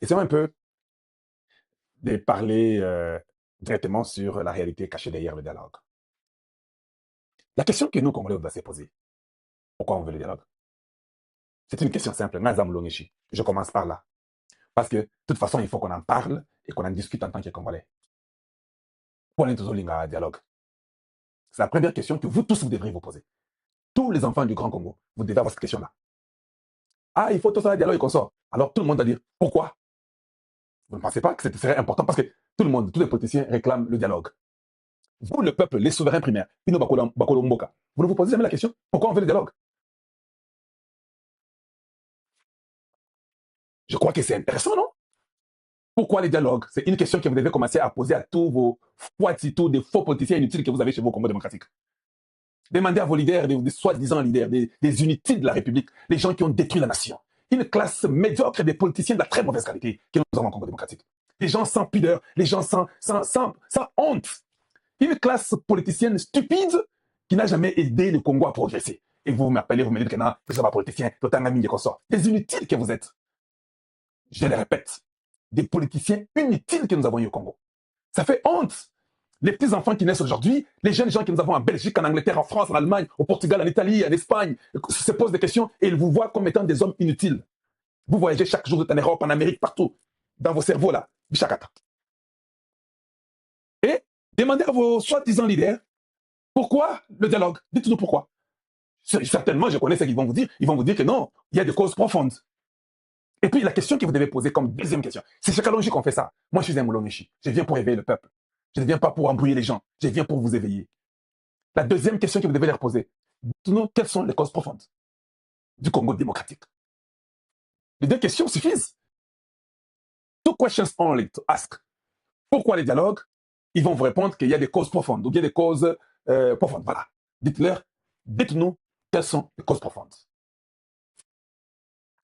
Essayons un peu de parler directement sur la réalité cachée derrière le dialogue. La question que nous, Congolais, on doit se poser, pourquoi on veut le dialogue? C'est une question simple. Nazam Longishi. Je commence par là. Parce que, de toute façon, il faut qu'on en parle et qu'on en discute en tant que Congolais. Pourquoi on est un dialogue? C'est la première question que vous tous, vous devriez vous poser. Tous les enfants du Grand Congo, vous devez avoir cette question-là. Ah, il faut tout ça, dialogue et qu'on sort. Alors, tout le monde va dire, pourquoi? Vous ne pensez pas que ce serait important? Parce que tout le monde, tous les politiciens réclament le dialogue. Vous, le peuple, les souverains primaires, vous ne vous posez jamais la question, pourquoi on veut le dialogue? Je crois que c'est intéressant, non? Pourquoi les dialogues? C'est une question que vous devez commencer à poser à tous vos tous des faux politiciens inutiles que vous avez chez vous au Congo démocratique. Demandez à vos leaders, des soi-disant leaders, des inutiles de la République, les gens qui ont détruit la nation. Une classe médiocre des politiciens de la très mauvaise qualité que nous avons au Congo démocratique. Des gens sans pudeur, les gens sans honte. Une classe politicienne stupide qui n'a jamais aidé le Congo à progresser. Et vous m'appelez, vous me dites que non, que ce n'est pas politicien, des inutiles que vous êtes. Je le répète, des politiciens inutiles que nous avons eu au Congo. Ça fait honte. Les petits-enfants qui naissent aujourd'hui, les jeunes gens que nous avons en Belgique, en Angleterre, en France, en Allemagne, au Portugal, en Italie, en Espagne, se posent des questions et ils vous voient comme étant des hommes inutiles. Vous voyagez chaque jour en Europe, en Amérique, partout, dans vos cerveaux là, Bichakata. Et demandez à vos soi-disant leaders, pourquoi le dialogue? Dites-nous pourquoi. Certainement, je connais ce qu'ils vont vous dire. Ils vont vous dire que non, il y a des causes profondes. Et puis, la question que vous devez poser comme deuxième question, c'est chez Kalonji qu'on fait ça. Moi, je suis un Moulongishi. Je viens pour éveiller le peuple. Je ne viens pas pour embrouiller les gens. Je viens pour vous éveiller. La deuxième question que vous devez leur poser, dites-nous quelles sont les causes profondes du Congo démocratique. Les deux questions suffisent. Two questions only to ask. Pourquoi les dialogues? Ils vont vous répondre qu'il y a des causes profondes, ou bien des causes profondes. Voilà. Dites-leur, dites-nous quelles sont les causes profondes.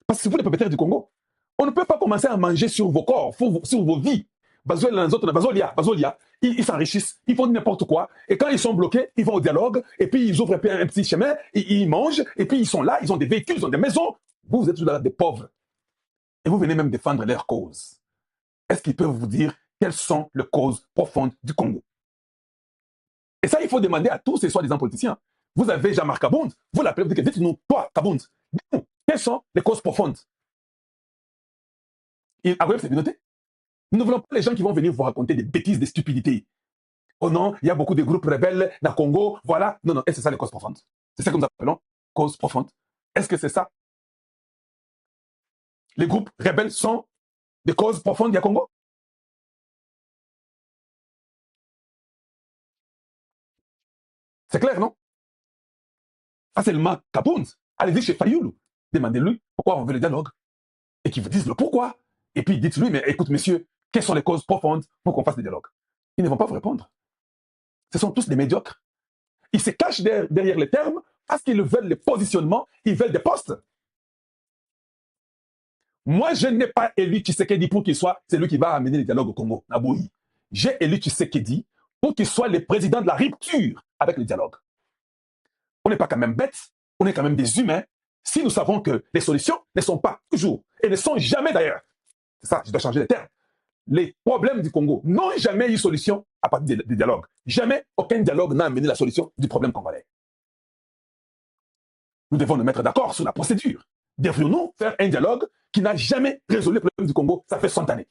Parce que vous, les propriétaires du Congo, on ne peut pas commencer à manger sur vos corps, sur vos vies. Bazolia, ils s'enrichissent, ils font n'importe quoi. Et quand ils sont bloqués, ils vont au dialogue, et puis ils ouvrent un petit chemin, ils mangent, et puis ils sont là, ils ont des véhicules, ils ont des maisons. Vous êtes là des pauvres. Et vous venez même défendre leurs causes. Est-ce qu'ils peuvent vous dire quelles sont les causes profondes du Congo? Et ça, il faut demander à tous ces soi-disant politiciens. Vous avez Jean-Marc Kabound, vous l'appelez, vous dites, dites-nous, toi, Kabound, dites-nous, quelles sont les causes profondes? C'est bien noté. Nous ne voulons pas les gens qui vont venir vous raconter des bêtises, des stupidités. Oh non, il y a beaucoup de groupes rebelles dans le Congo, voilà. Non, non, est-ce que c'est ça les causes profondes? C'est ça que nous appelons causes profondes. Est-ce que c'est ça? Les groupes rebelles sont des causes profondes du Congo? C'est clair, non? Facilement, Kabound, allez-y chez Fayoulou, demandez-lui pourquoi on veut le dialogue et qu'ils vous disent le pourquoi. Et puis dites-lui, mais écoute, monsieur, quelles sont les causes profondes pour qu'on fasse le dialogue? Ils ne vont pas vous répondre. Ce sont tous des médiocres. Ils se cachent derrière les termes parce qu'ils veulent les positionnements, ils veulent des postes. Moi, je n'ai pas élu Tshisekedi pour qu'il soit celui qui va amener le dialogue au Congo, Naboui. J'ai élu Tshisekedi pour qu'il soit le président de la rupture avec le dialogue. On n'est pas quand même bêtes, on est quand même des humains. Si nous savons que les solutions ne sont pas toujours, et ne sont jamais d'ailleurs, c'est ça, je dois changer les termes, les problèmes du Congo n'ont jamais eu solution à partir des dialogues. Jamais aucun dialogue n'a amené la solution du problème congolais. Nous devons nous mettre d'accord sur la procédure. Devrions-nous faire un dialogue qui n'a jamais résolu le problème du Congo? Ça fait 100 années.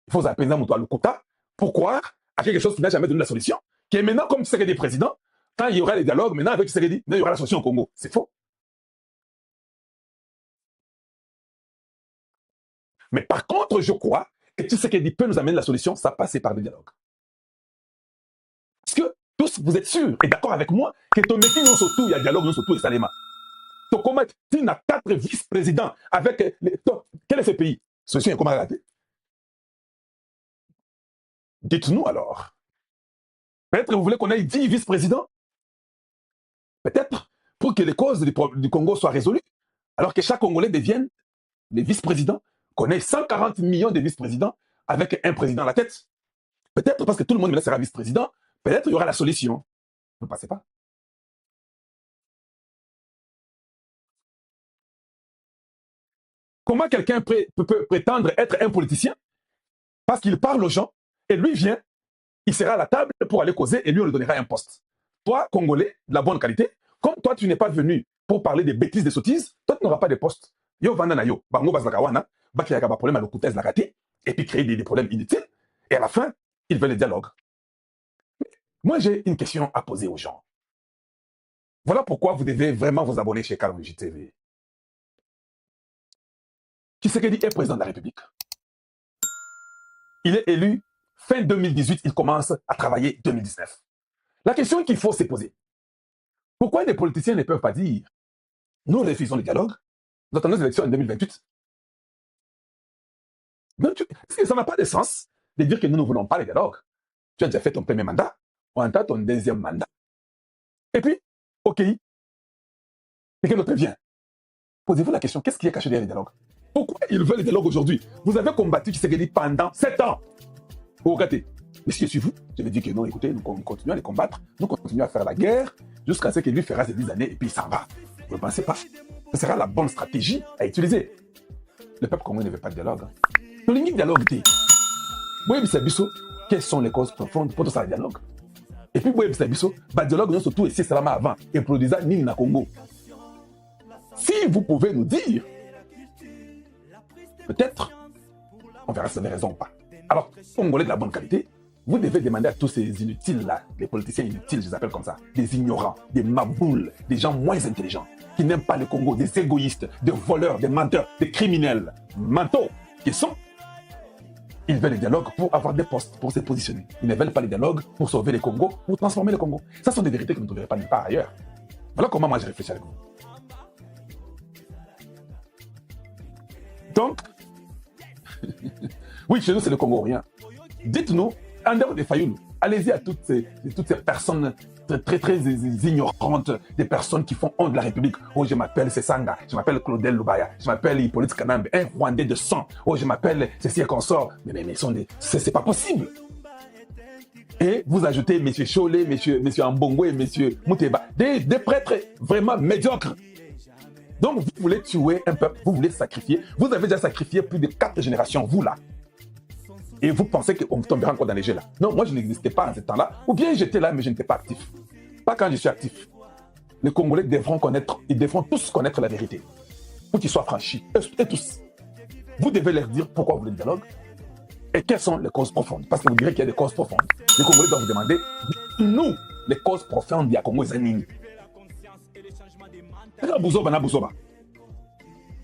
Il faut appeler le quota pour croire à quelque chose qui n'a jamais donné la solution, qui est maintenant comme Tshisekedi président. Quand il y aura les dialogues, maintenant avec Tshisekedi, il y aura la solution au Congo. C'est faux. Mais par contre, je crois que Tshisekedi peut nous amener la solution, ça passe par le dialogue. Parce que tous, vous êtes sûrs et d'accord avec moi que Tomeki non surtout, il y a dialogue non surtout et Salema. Tokoma, tu n'as 4 vice-présidents avec quel est ce pays? Solution est comment rater? Dites-nous alors. Peut-être que vous voulez qu'on ait 10 vice-présidents? Peut-être pour que les causes du Congo soient résolues, alors que chaque Congolais devienne les vice-présidents, qu'on ait 140 millions de vice-présidents avec un président à la tête. Peut-être parce que tout le monde sera vice-président, peut-être il y aura la solution. Ne passez pas. Comment quelqu'un peut prétendre être un politicien parce qu'il parle aux gens et lui vient, il sera à la table pour aller causer et lui on lui donnera un poste. Toi, Congolais, de la bonne qualité, comme toi tu n'es pas venu pour parler des bêtises, des sottises, toi tu n'auras pas de poste. Yo vanda na yo, bango bazakawana, bakiyaka ba problème à l'okutez la raté, et puis créer des problèmes inutiles, et à la fin, ils veulent le dialogue. Moi j'ai une question à poser aux gens. Voilà pourquoi vous devez vraiment vous abonner chez Kalonji TV. Tshisekedi est président de la République. Il est élu fin 2018, il commence à travailler 2019. La question qu'il faut se poser, pourquoi les politiciens ne peuvent pas dire nous refusons le dialogue, nous attendons les élections en 2028? Donc, ça n'a pas de sens de dire que nous ne voulons pas le dialogue. Tu as déjà fait ton premier mandat, on entend ton deuxième mandat. Et puis, OK, quelqu'un d'autre vient. Posez-vous la question, qu'est-ce qui est caché derrière le dialogue? Pourquoi ils veulent le dialogue aujourd'hui? Vous avez combattu Tshisekedi pendant 7 ans. Vous regardez, mais si je suis vous, je vais dire que non, écoutez, nous continuons à les combattre, nous continuons à faire la guerre, jusqu'à ce qu'il lui fera ses 10 années et puis il s'en va. Vous ne pensez pas? Ce sera la bonne stratégie à utiliser. Le peuple congolais ne veut pas de dialogue. Nous l'unique dialogue, c'est quelles sont les causes profondes pour tout ça, le dialogue? Et puis, c'est le dialogue, nous surtout ici, c'est là avant, et produisant Nini na Congo. Si vous pouvez nous dire, peut-être, on verra si vous avez raison ou pas. Alors, Congolais de la bonne qualité, vous devez demander à tous ces inutiles-là, les politiciens inutiles, je les appelle comme ça, des ignorants, des maboules, des gens moins intelligents, qui n'aiment pas le Congo, des égoïstes, des voleurs, des menteurs, des criminels, mentaux, qui sont. Ils veulent le dialogue pour avoir des postes, pour se positionner. Ils ne veulent pas le dialogue pour sauver le Congo, pour transformer le Congo. Ça sont des vérités que vous ne trouverez pas nulle part ailleurs. Voilà comment moi j'ai réfléchi avec vous. Donc, oui, chez nous, c'est le Congo, rien. Dites-nous, en dehors des Fayoulou, allez-y à toutes ces personnes très ignorantes, des personnes qui font honte de la République. Oh, je m'appelle Sessanga, je m'appelle Claudel Lubaya, je m'appelle Hippolyte Kanambe, un Rwandais de sang. Oh, je m'appelle Cécile Consort. Mais c'est pas possible. Et vous ajoutez M. Cholé, M. Ambongo et M. Mouteba, des prêtres vraiment médiocres. Donc, vous voulez tuer un peuple, vous voulez sacrifier. Vous avez déjà sacrifié plus de 4 générations, vous là. Et vous pensez qu'on tombera encore dans les jeux là. Non, moi je n'existais pas en ce temps-là. Ou bien j'étais là, mais je n'étais pas actif. Pas quand je suis actif. Les Congolais devront connaître, ils devront tous connaître la vérité. Pour qu'ils soient franchis. Et tous. Vous devez leur dire pourquoi vous voulez le dialogue. Et quelles sont les causes profondes. Parce que vous direz qu'il y a des causes profondes. Les Congolais doivent vous demander, dites-nous les causes profondes du Congo et Zanini.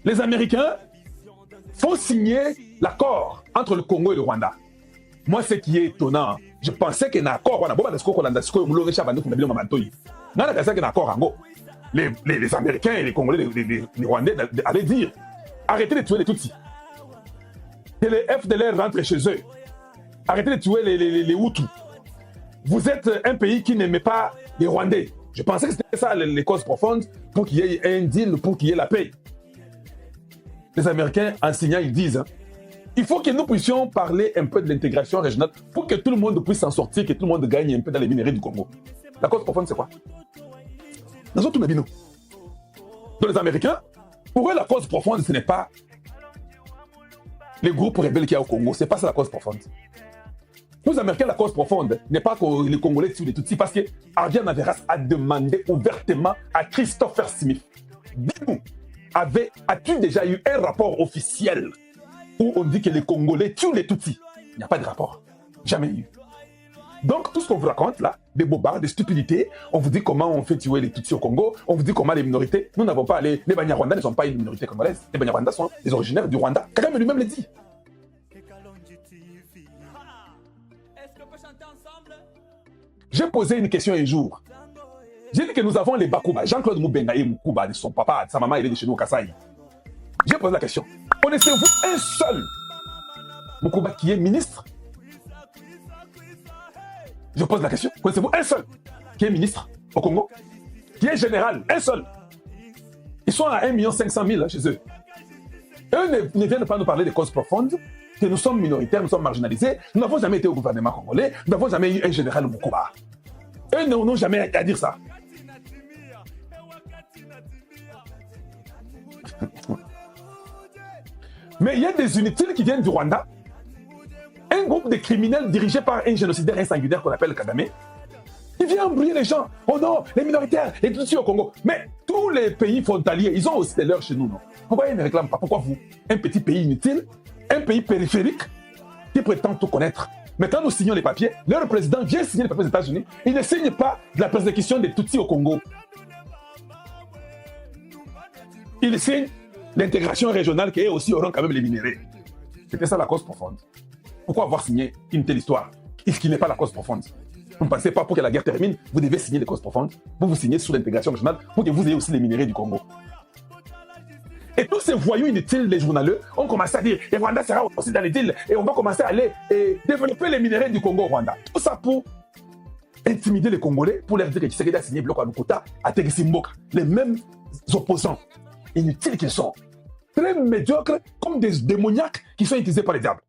Les Américains font signer l'accord entre le Congo et le Rwanda. Moi, ce qui est étonnant, je pensais qu'il y a un accord. Les Américains et les Congolais, les Rwandais allaient dire, arrêtez de tuer les Tutsis. Que les FDLR rentrent chez eux. Arrêtez de tuer les Hutus. Vous êtes un pays qui n'aimait pas les Rwandais. Je pensais que c'était ça les causes profondes pour qu'il y ait un deal, pour qu'il y ait la paix. Les Américains, en signant, ils disent, il faut que nous puissions parler un peu de l'intégration régionale pour que tout le monde puisse s'en sortir, que tout le monde gagne un peu dans les minerais du Congo. La cause profonde, c'est quoi? Dans tout le Donc les Américains, pour eux, la cause profonde, ce n'est pas les groupes rebelles qu'il y a au Congo. Ce n'est pas ça la cause profonde. Pour les Américains, la cause profonde n'est pas que les Congolais tuent les Tutsis, parce que Ardian Naveras a demandé ouvertement à Christopher Smith, dis-nous, as-tu déjà eu un rapport officiel où on dit que les Congolais tuent les Tutsis? Il n'y a pas de rapport. Jamais eu. Donc, tout ce qu'on vous raconte là, des bobards, des stupidités, on vous dit comment on fait tuer les Tutsis au Congo, on vous dit comment les minorités, nous n'avons pas les Banyarwandais ne sont pas une minorité congolaise, les Banyarwandais sont les originaires du Rwanda. Kagame lui-même le dit. J'ai posé une question un jour. J'ai dit que nous avons les Bakuba. Jean-Claude Moubenga et Moukuba, son papa, sa maman, il est de chez nous au Kasaï. J'ai posé la question. Connaissez-vous un seul Moukuba qui est ministre? Je pose la question. Connaissez-vous un seul qui est ministre au Congo? Qui est général? Un seul. Ils sont à 1 500 000 chez eux. Eux ne viennent pas nous parler des causes profondes, que nous sommes minoritaires, nous sommes marginalisés. Nous n'avons jamais été au gouvernement congolais. Nous n'avons jamais eu un général Moukuba. Eux n'ont jamais à dire ça. Mais il y a des inutiles qui viennent du Rwanda, un groupe de criminels dirigé par un génocidaire insanguinaire qu'on appelle Kagame, qui vient embrouiller les gens. Oh non, les minoritaires, les Tutsis au Congo. Mais tous les pays frontaliers, ils ont aussi des leurs chez nous, non? Pourquoi ils ne réclament pas? Pourquoi vous? Un petit pays inutile, un pays périphérique, qui prétend tout connaître. Mais quand nous signons les papiers, leur président vient signer les papiers aux États-Unis, il ne signe pas de la persécution des Tutsis au Congo. Il signe l'intégration régionale qui aussi auront quand même les minéraux. C'était ça la cause profonde. Pourquoi avoir signé une telle histoire, ce qui n'est pas la cause profonde? Vous ne pensez pas pour que la guerre termine, vous devez signer les causes profondes, vous signez sous l'intégration régionale pour que vous ayez aussi les minéraux du Congo. Et tous ces voyous inutiles, les journaleux, ont commencé à dire et Rwanda sera aussi dans les deals et on va commencer à aller développer les minéraux du Congo au Rwanda. Tout ça pour intimider les Congolais, pour leur dire que Tshisekedi a signé bloc à Lukota, à Tegisimboka. Les mêmes opposants, inutiles qu'ils sont, très médiocres, comme des démoniaques qui sont utilisés par les diables.